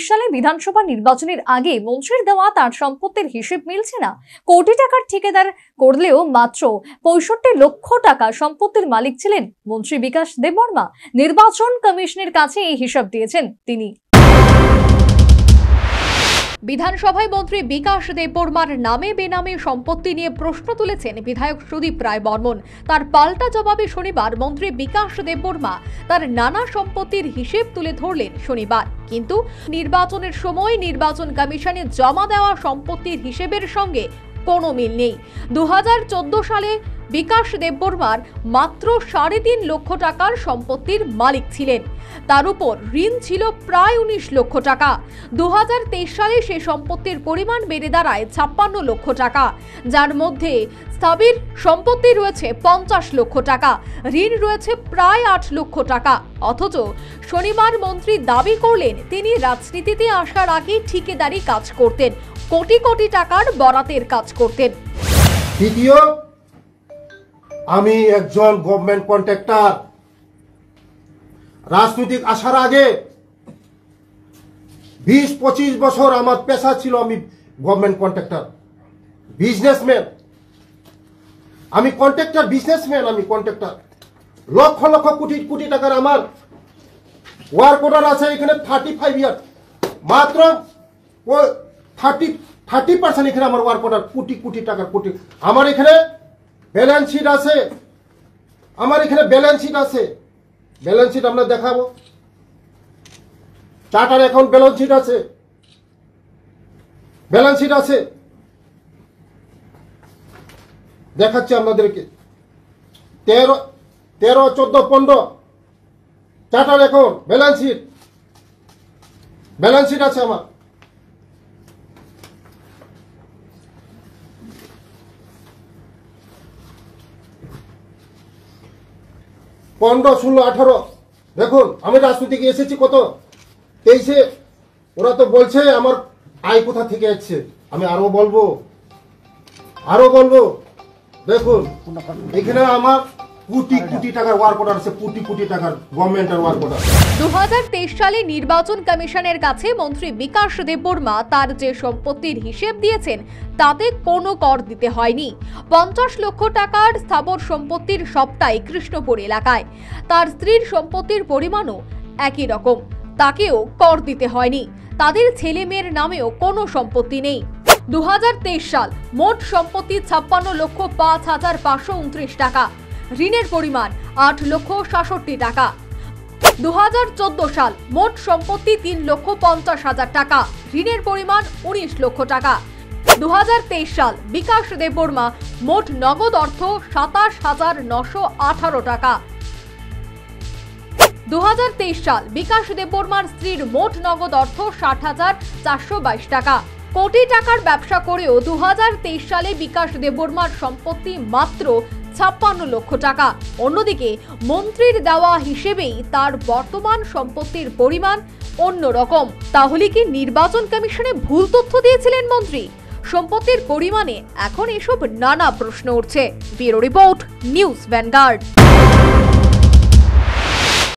সালে বিধানসভা নির্বাচনের আগে মন্ত্রীর দেওয়া তার সম্পত্তির হিসেব মিলছে না। কোটি টাকার ঠিকাদার করলেও মাত্র ৬৫ লক্ষ টাকা সম্পত্তির মালিক ছিলেন মন্ত্রী বিকাশ দেববর্মা। নির্বাচন কমিশনের কাছে এই হিসাব দিয়েছেন তিনি। বিধানসভায় মন্ত্রী বিকাশ দেববর্মার নামে বেনামে সম্পত্তি নিয়ে প্রশ্ন তুলেছেন বিধায়ক সুদীপ রায় বর্মন। তার পাল্টা জবাবে শনিবার মন্ত্রী বিকাশ দেববর্মা তার নানা সম্পত্তির হিসেব তুলে ধরলেন শনিবার। কিন্তু নির্বাচনের সময় নির্বাচন কমিশনে জমা দেওয়া সম্পত্তির হিসেবের সঙ্গে কোনো মিল নেই। 2014 সালে বিকাশ দেববর্মার মাত্র 3.5 লক্ষ টাকার সম্পত্তির মালিক ছিলেন। তার উপর ঋণ ছিল প্রায় 19 লক্ষ টাকা। 2023 সালে সে সম্পত্তির পরিমাণ বেড়ে দাঁড়ায় 56 লক্ষ টাকা, যার মধ্যে স্থবির সম্পত্তি রয়েছে 50 লক্ষ টাকা, ঋণ রয়েছে প্রায় 8 লক্ষ টাকা। অথচ শনিবার মন্ত্রী দাবি করলেন তিনি রাজনীতিতে আসার আগে ঠিকাদারি কাজ করতেন, কোটি কোটি টাকার বরাতের কাজ করতেন। দ্বিতীয়, আমি একজন গভর্নমেন্ট কন্ট্রাক্টর। রাজনৈতিক আসার আগে 20-25 বছর আমার পেশা ছিল, আমি গভর্নমেন্ট কন্ট্রাক্টর, বিজনেসম্যান। আমি কন্ট্রাক্টর, বিজনেসম্যান, আমি কন্ট্রাক্টর। লক্ষ লক্ষ কোটি কোটি টাকার আমার ওয়ার্ক অর্ডার আছে এখানে 35 ইয়ার। মাত্র 30% এখানে আমার ওয়ার্ক অর্ডার, কোটি কোটি টাকার কোটি। আমার এখানে ব্যালেন্স শিট আছে, আমার এখানে ব্যালেন্স শিট আছে। ব্যালেন্স শিট আমরা দেখাবো, চার্টার অ্যাকাউন্ট ব্যালেন্স শিট আছে, ব্যালেন্স শিট আছে, দেখাচ্ছি আপনাদেরকে। 13, 14, 15 চার্টার অ্যাকাউন্ট ব্যালেন্স শিট আছে আমার। 15, 16, 18 দেখুন। আমি রাজনীতিকে এসেছি কত 23-এ। ওরা তো বলছে আমার আয় কোথা থেকে আসছে, আমি আরো বলবো। দেখুন এখানে আমার কোটি কোটি টাকার ওয়ার্ক অর্ডার আছে, কোটি কোটি টাকার গভর্নমেন্টের ওয়ার্ক অর্ডার। 2023 সালে নির্বাচন কমিশনের কাছে মন্ত্রী বিকাশ দেববর্মা তার যে সম্পত্তির হিসেব দিয়েছেন তাতে কোনো কর দিতে হয়নি। 50 লক্ষ টাকার স্থাবর সম্পত্তির সবটাই কৃষ্ণপুর এলাকায়। তার স্ত্রীর সম্পত্তির পরিমাণও একই রকম, তাকেও কর দিতে হয়নি। তাদের ছেলে মেয়ের নামেও কোনো সম্পত্তি নেই। 2023 সাল মোট সম্পত্তি 56,05,529 টাকা, ঋণের পরিমাণ 8,67,000 টাকা। 2014 সাল মোট সম্পত্তি 3,50,000 টাকা, ঋণের পরিমাণ 19 লক্ষ টাকা। 2023 সাল বিকাশ দেববর্মা মোট নগদ অর্থ 27,918 টাকা। 2023 সাল বিকাশ দেববর্মার স্ত্রীর মোট নগদ অর্থ 60,422 টাকা। কোটি টাকার ব্যবসা করেও 2023 সালে বিকাশ দেববর্মার সম্পত্তি মাত্র 56 লক্ষ টাকা। অন্যদিকে মন্ত্রীর দেওয়া হিসেবেই তার বর্তমান সম্পত্তির পরিমাণ অন্যরকম। তাহলে কি নির্বাচন কমিশনে ভুল তথ্য দিয়েছিলেন মন্ত্রী? সম্পত্তির পরিমাণে এখন এসব নানা প্রশ্ন উঠছে। Bureau report, news vanguard.